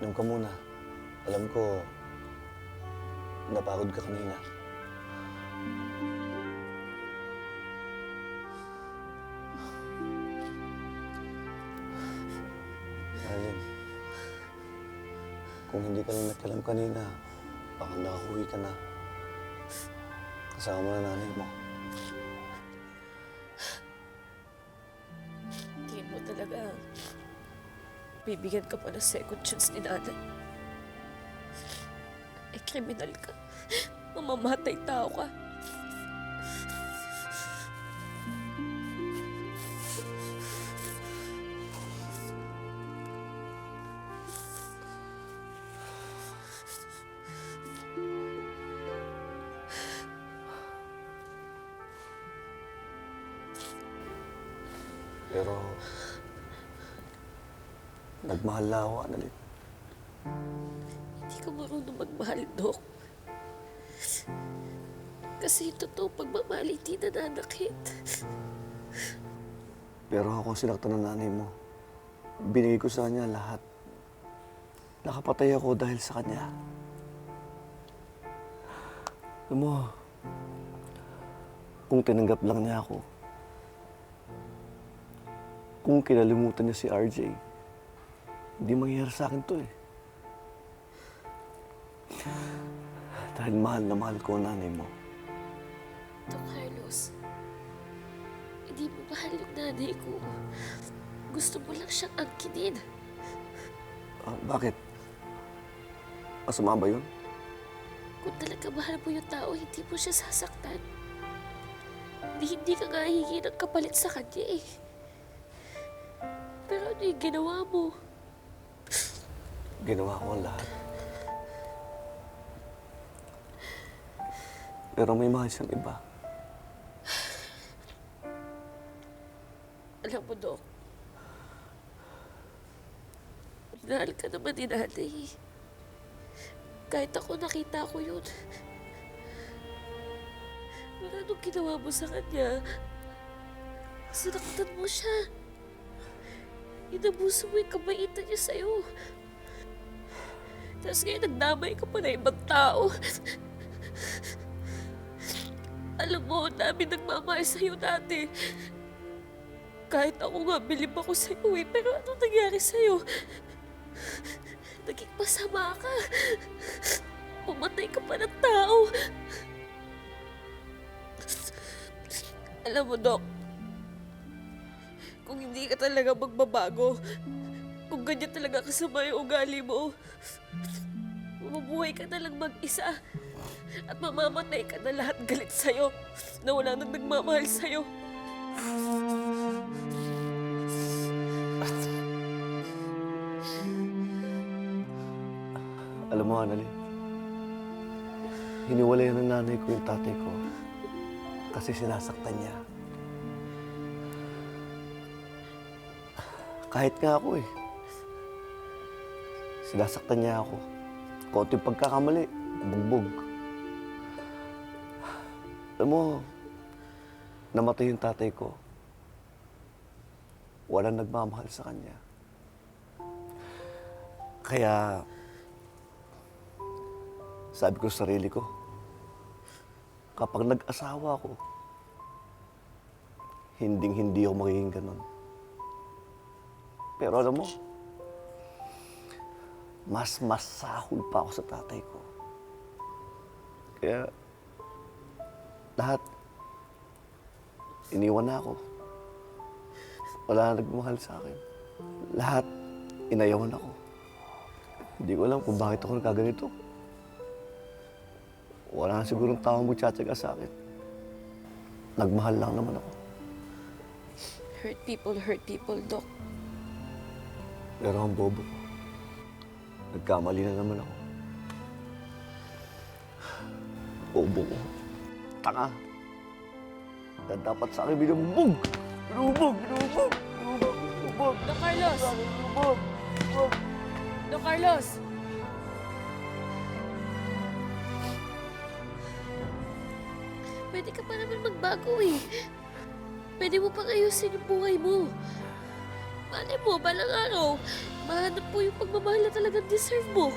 Inom ka muna. Alam ko, napagod ka kanina. Alin, kung hindi ka lang nagkalam kanina, baka nakauwi ka na. Kasama mo na nanay mo. Hindi mo talaga bibigyan ka pa ng second chance ni nanay. Eh, kriminal ka. Mamamatay tao ka. Pero, nagmahal na ako, Annalyn. Hindi ka marunong magmahal, Dok. Kasi yung totoo pagmamahal hindi nananakit. Pero ako sinaktan ng nanay mo. Binigay ko sa kanya lahat. Nakapatay ako dahil sa kanya. Alam mo, kung tinanggap lang niya ako, kung kinalimutan niya si RJ, hindi mangyayari sa akin to eh. Dahil mahal na mahal ko ang nanay mo. Dok Carlos, hindi mo mahal yung nanay ko. Gusto mo lang siyang angkinin. Bakit? Masama ba yun? Kung talaga mahal mo yung tao, hindi mo siya sasaktan. Hindi ka nga hihingi ng kapalit sa kanya eh. Pero ano yung ginawa mo? Ginawa ko ang lahat. Pero may mahal siyang iba. Alam mo, Dok, mahal ka naman ni nanay. Kahit ako nakita ko yun. Pero anong ginawa mo sa kanya? Sinaktan mo siya. Inabuso mo yung kabaitan niya sa'yo. Tapos ngayon nagdamay ka pa na ibang tao. Alam mo, dami nagmamahal sa'yo dati. Kahit ako nga, bilib ako sa'yo eh. Pero anong nangyari sa'yo? Naging masama ka. Pumatay ka pa ng tao. Alam mo, Dok, kung hindi ka talaga magbabago, kung ganyan talaga kasama yung ugali mo, mabubuhay ka na lang mag-isa at mamamatay ka na lahat galit sa'yo na wala nang nagmamahal sa'yo. Alam mo, Annalyn, hiniwalayan ng nanay ko yung tatay ko kasi sinasaktan niya. Kahit nga ako eh. Sinasaktan niya ako. Konting pagkakamali, bugbog. Alam mo, namatay yung tatay ko. Walang nagmamahal sa kanya. Kaya, sabi ko sa sarili ko, kapag nag-asawa ako, hinding-hindi ako magiging ganon. Pero alam mo, mas masahol pa ako sa tatay ko. Kaya, lahat, iniwan na ako. Wala na nagmahal sa akin. Lahat, inayawan ako. Hindi ko alam kung bakit ako nagkaganito. Wala na sigurong taong magtsatsaga sa akin. Nagmahal lang naman ako. Hurt people, Doc. Pero ang bobo ko. Nagkamali na naman ako. Bobo ko. Tanga. Na dapat sa akin binubugbog. Binubugbog. Doc Carlos! Binubugbog. Doc Carlos! Pwede ka pa naman magbago eh. Pwede mo pang ayusin yung buhay mo. Malay mo, balang araw, Mahanap po yung pagmamahal na talagang deserve mo.